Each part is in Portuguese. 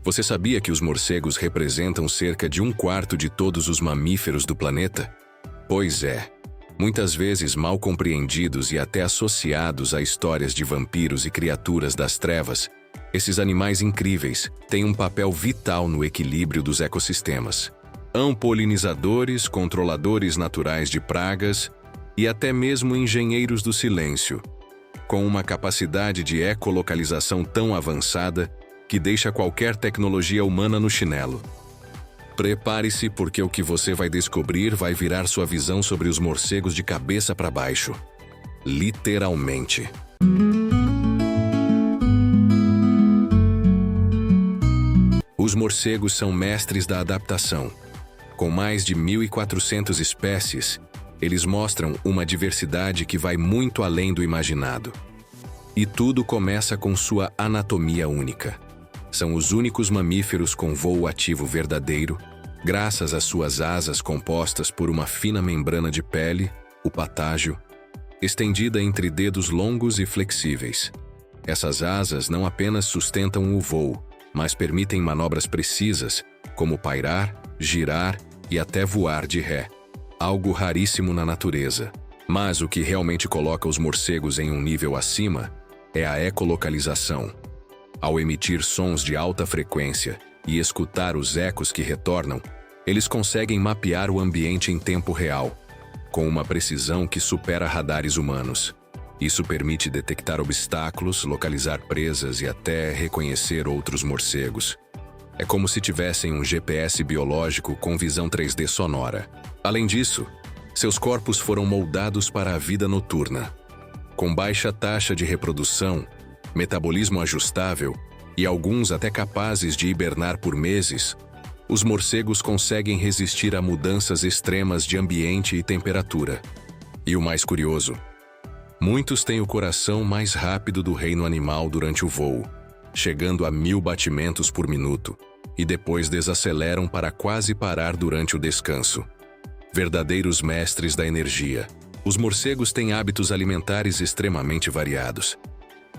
Você sabia que os morcegos representam cerca de 1/4 de todos os mamíferos do planeta? Pois é. Muitas vezes mal compreendidos e até associados a histórias de vampiros e criaturas das trevas, esses animais incríveis têm um papel vital no equilíbrio dos ecossistemas. São polinizadores, controladores naturais de pragas e até mesmo engenheiros do silêncio, com uma capacidade de ecolocalização tão avançada que deixa qualquer tecnologia humana no chinelo. Prepare-se, porque o que você vai descobrir vai virar sua visão sobre os morcegos de cabeça para baixo. Literalmente. Os morcegos são mestres da adaptação. Com mais de 1.400 espécies, eles mostram uma diversidade que vai muito além do imaginado. E tudo começa com sua anatomia única. São os únicos mamíferos com voo ativo verdadeiro, graças às suas asas compostas por uma fina membrana de pele, o patágio, estendida entre dedos longos e flexíveis. Essas asas não apenas sustentam o voo, mas permitem manobras precisas, como pairar, girar e até voar de ré, algo raríssimo na natureza. Mas o que realmente coloca os morcegos em um nível acima é a ecolocalização. Ao emitir sons de alta frequência e escutar os ecos que retornam, eles conseguem mapear o ambiente em tempo real, com uma precisão que supera radares humanos. Isso permite detectar obstáculos, localizar presas e até reconhecer outros morcegos. É como se tivessem um GPS biológico com visão 3D sonora. Além disso, seus corpos foram moldados para a vida noturna. Com baixa taxa de reprodução, metabolismo ajustável e alguns até capazes de hibernar por meses, os morcegos conseguem resistir a mudanças extremas de ambiente e temperatura. E o mais curioso, muitos têm o coração mais rápido do reino animal durante o voo, chegando a 1.000 batimentos por minuto, e depois desaceleram para quase parar durante o descanso. Verdadeiros mestres da energia. Os morcegos têm hábitos alimentares extremamente variados.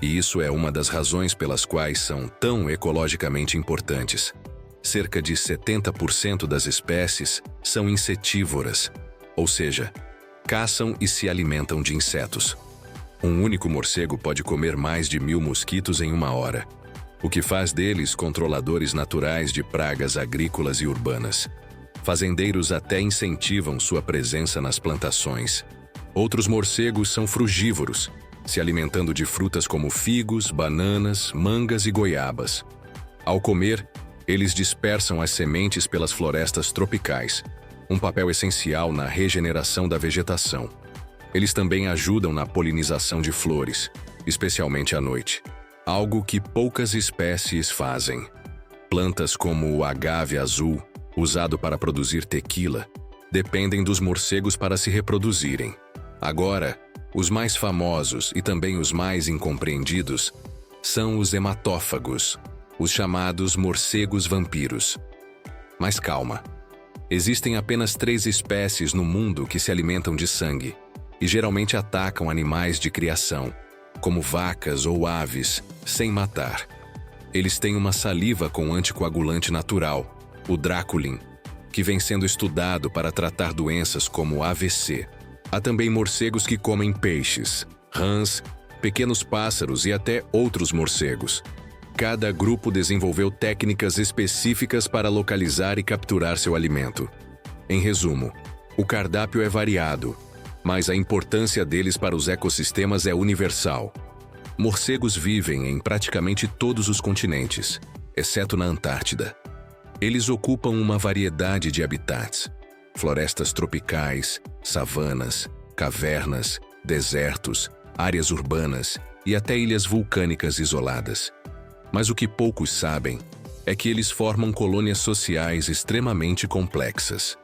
E isso é uma das razões pelas quais são tão ecologicamente importantes. Cerca de 70% das espécies são insetívoras, ou seja, caçam e se alimentam de insetos. Um único morcego pode comer mais de 1.000 mosquitos em uma hora, o que faz deles controladores naturais de pragas agrícolas e urbanas. Fazendeiros até incentivam sua presença nas plantações. Outros morcegos são frugívoros, se alimentando de frutas como figos, bananas, mangas e goiabas. Ao comer, eles dispersam as sementes pelas florestas tropicais, um papel essencial na regeneração da vegetação. Eles também ajudam na polinização de flores, especialmente à noite, algo que poucas espécies fazem. Plantas como o agave azul, usado para produzir tequila, dependem dos morcegos para se reproduzirem. Agora, os mais famosos e também os mais incompreendidos são os hematófagos, os chamados morcegos vampiros. Mas calma, existem apenas 3 espécies no mundo que se alimentam de sangue e geralmente atacam animais de criação, como vacas ou aves, sem matar. Eles têm uma saliva com anticoagulante natural, o Draculin, que vem sendo estudado para tratar doenças como AVC. Há também morcegos que comem peixes, rãs, pequenos pássaros e até outros morcegos. Cada grupo desenvolveu técnicas específicas para localizar e capturar seu alimento. Em resumo, o cardápio é variado, mas a importância deles para os ecossistemas é universal. Morcegos vivem em praticamente todos os continentes, exceto na Antártida. Eles ocupam uma variedade de habitats: florestas tropicais, savanas, cavernas, desertos, áreas urbanas e até ilhas vulcânicas isoladas. Mas o que poucos sabem é que eles formam colônias sociais extremamente complexas.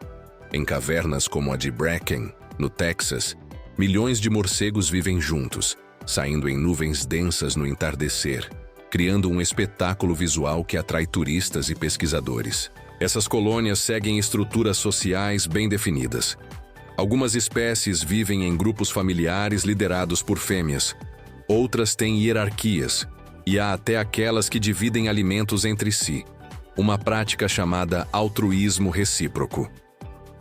Em cavernas como a de Bracken, no Texas, milhões de morcegos vivem juntos, saindo em nuvens densas no entardecer, criando um espetáculo visual que atrai turistas e pesquisadores. Essas colônias seguem estruturas sociais bem definidas. Algumas espécies vivem em grupos familiares liderados por fêmeas. Outras têm hierarquias, e há até aquelas que dividem alimentos entre si. uma prática chamada altruísmo recíproco.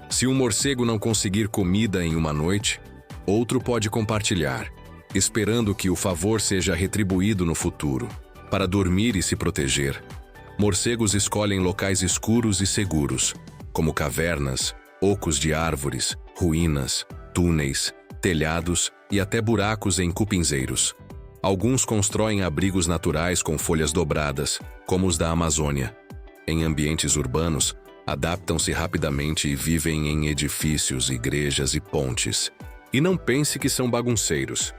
Se um morcego não conseguir comida em uma noite, outro pode compartilhar, esperando que o favor seja retribuído no futuro. Para dormir e se proteger, morcegos escolhem locais escuros e seguros, como cavernas, ocos de árvores, ruínas, túneis, telhados e até buracos em cupinzeiros. Alguns constroem abrigos naturais com folhas dobradas, como os da Amazônia. Em ambientes urbanos, adaptam-se rapidamente e vivem em edifícios, igrejas e pontes. E não pense que são bagunceiros.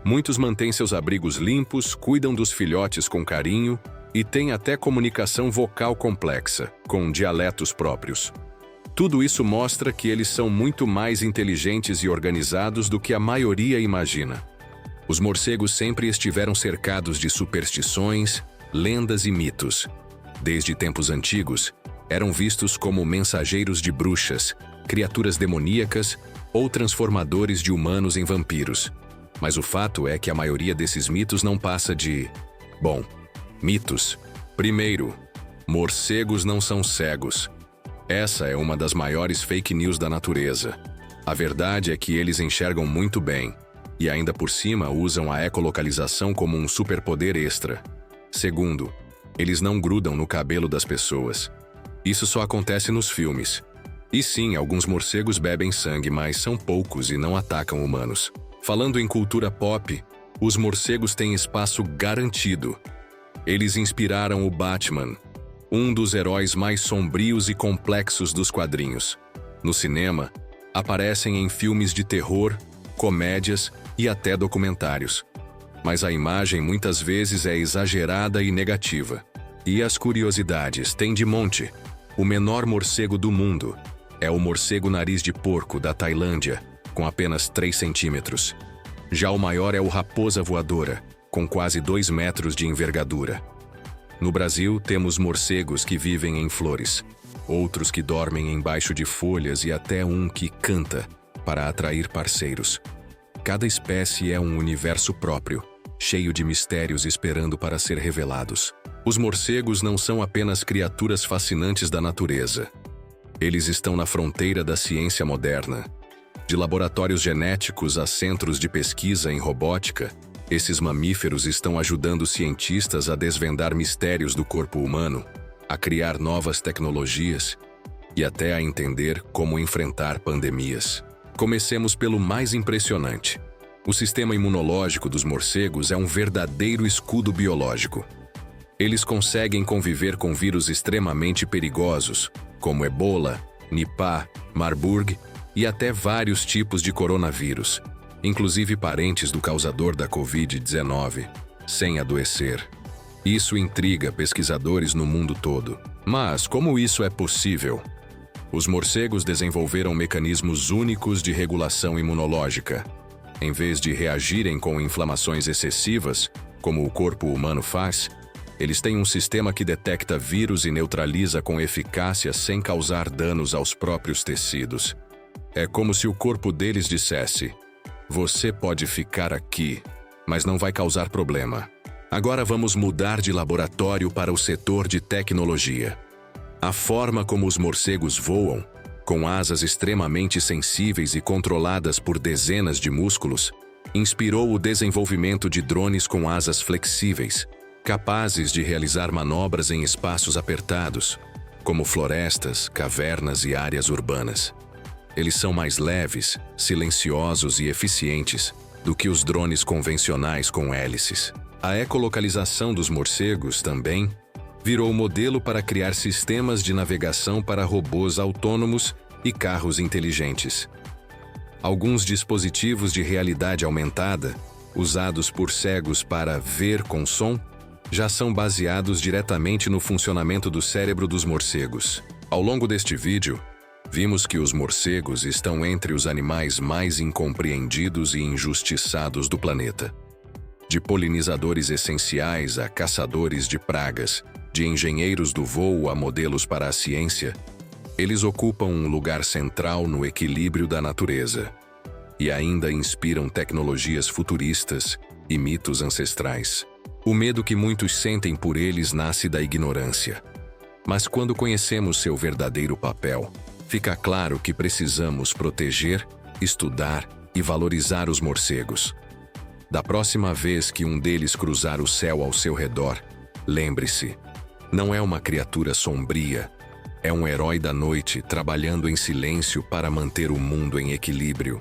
Muitos mantêm seus abrigos limpos, cuidam dos filhotes com carinho e têm até comunicação vocal complexa, com dialetos próprios. Tudo isso mostra que eles são muito mais inteligentes e organizados do que a maioria imagina. Os morcegos sempre estiveram cercados de superstições, lendas e mitos. Desde tempos antigos, eram vistos como mensageiros de bruxas, criaturas demoníacas ou transformadores de humanos em vampiros. Mas o fato é que a maioria desses mitos não passa de... Bom, mitos. Primeiro, morcegos não são cegos. Essa é uma das maiores fake news da natureza. A verdade é que eles enxergam muito bem, e ainda por cima usam a ecolocalização como um superpoder extra. Segundo, eles não grudam no cabelo das pessoas. Isso só acontece nos filmes. E sim, alguns morcegos bebem sangue, mas são poucos e não atacam humanos. Falando em cultura pop, os morcegos têm espaço garantido. Eles inspiraram o Batman, um dos heróis mais sombrios e complexos dos quadrinhos. No cinema, aparecem em filmes de terror, comédias e até documentários. Mas a imagem muitas vezes é exagerada e negativa. E as curiosidades têm de monte. O menor morcego do mundo é o morcego nariz de porco da Tailândia, com apenas 3 centímetros. Já o maior é o raposa voadora, com quase 2 metros de envergadura. No Brasil, temos morcegos que vivem em flores, outros que dormem embaixo de folhas e até um que canta para atrair parceiros. Cada espécie é um universo próprio, cheio de mistérios esperando para ser revelados. Os morcegos não são apenas criaturas fascinantes da natureza. Eles estão na fronteira da ciência moderna. De laboratórios genéticos a centros de pesquisa em robótica, esses mamíferos estão ajudando cientistas a desvendar mistérios do corpo humano, a criar novas tecnologias e até a entender como enfrentar pandemias. Comecemos pelo mais impressionante. O sistema imunológico dos morcegos é um verdadeiro escudo biológico. Eles conseguem conviver com vírus extremamente perigosos, como Ebola, Nipah, Marburg e até vários tipos de coronavírus, inclusive parentes do causador da Covid-19, sem adoecer. Isso intriga pesquisadores no mundo todo. Mas como isso é possível? Os morcegos desenvolveram mecanismos únicos de regulação imunológica. Em vez de reagirem com inflamações excessivas, como o corpo humano faz, eles têm um sistema que detecta vírus e neutraliza com eficácia sem causar danos aos próprios tecidos. É como se o corpo deles dissesse: você pode ficar aqui, mas não vai causar problema. Agora vamos mudar de laboratório para o setor de tecnologia. A forma como os morcegos voam, com asas extremamente sensíveis e controladas por dezenas de músculos, inspirou o desenvolvimento de drones com asas flexíveis, capazes de realizar manobras em espaços apertados, como florestas, cavernas e áreas urbanas. Eles são mais leves, silenciosos e eficientes do que os drones convencionais com hélices. A ecolocalização dos morcegos também virou modelo para criar sistemas de navegação para robôs autônomos e carros inteligentes. Alguns dispositivos de realidade aumentada, usados por cegos para ver com som, já são baseados diretamente no funcionamento do cérebro dos morcegos. Ao longo deste vídeo, vimos que os morcegos estão entre os animais mais incompreendidos e injustiçados do planeta. De polinizadores essenciais a caçadores de pragas, de engenheiros do voo a modelos para a ciência, eles ocupam um lugar central no equilíbrio da natureza e ainda inspiram tecnologias futuristas e mitos ancestrais. O medo que muitos sentem por eles nasce da ignorância. Mas quando conhecemos seu verdadeiro papel, fica claro que precisamos proteger, estudar e valorizar os morcegos. Da próxima vez que um deles cruzar o céu ao seu redor, lembre-se, não é uma criatura sombria, é um herói da noite trabalhando em silêncio para manter o mundo em equilíbrio.